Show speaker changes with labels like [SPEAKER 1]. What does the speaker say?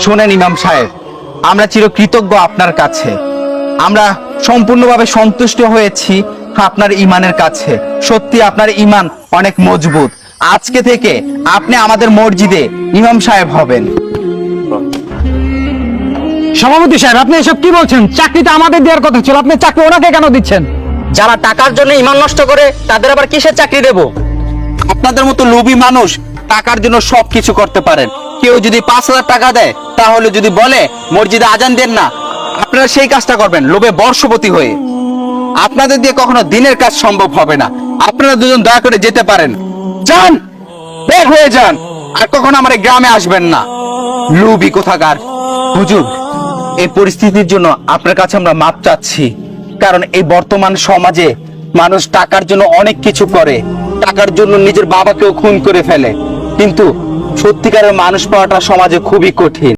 [SPEAKER 1] শোনেন ইমাম সাহেব, আমরা চিরকৃতজ্ঞ আপনার কাছে। আমরা সম্পূর্ণভাবে সন্তুষ্ট হয়েছি আপনার ইমানের কাছে। সত্যি আপনার ইমান অনেক মজবুত। আজকে থেকে আপনি আমাদের মসজিদে ইমাম সাহেব হবেন।
[SPEAKER 2] সভাপতি সাহেব, আপনি এসব কি বলছেন? চাকরিটা আমাদের দেওয়ার কথা ছিল, আপনি চাকরি ওনাকে কেন দিচ্ছেন?
[SPEAKER 3] যারা টাকার জন্য ইমান নষ্ট করে তাদের আবার কিসের চাকরি দেব?
[SPEAKER 1] আপনাদের মতো লোভী মানুষ টাকার জন্য সবকিছু করতে পারেন। কেউ যদি 5,000 টাকা দেয়, তাহলে যদি বলে মসজিদে আজান দেন না, আপনারা সেই কাজটা করবেন লোভে বর্ষপতি হয়ে। আপনাদের দিয়ে কখনো দিনের কাজ সম্ভব হবে না। আপনারা দুজন দয়া করে যেতে পারেন, যান, বের হয়ে যান, আর কখনো আমার এই গ্রামে আসবেন না। লোভী কোথাকার। হুজুর, এই পরিস্থিতির জন্য আপনার কাছে আমরা মাপ চাচ্ছি। কারণ এই বর্তমান সমাজে মানুষ টাকার জন্য অনেক কিছু করে, টাকার জন্য নিজের বাবাকেও খুন করে ফেলে। কিন্তু সত্যিকারের মানুষ পাওয়াটা সমাজে খুবই কঠিন।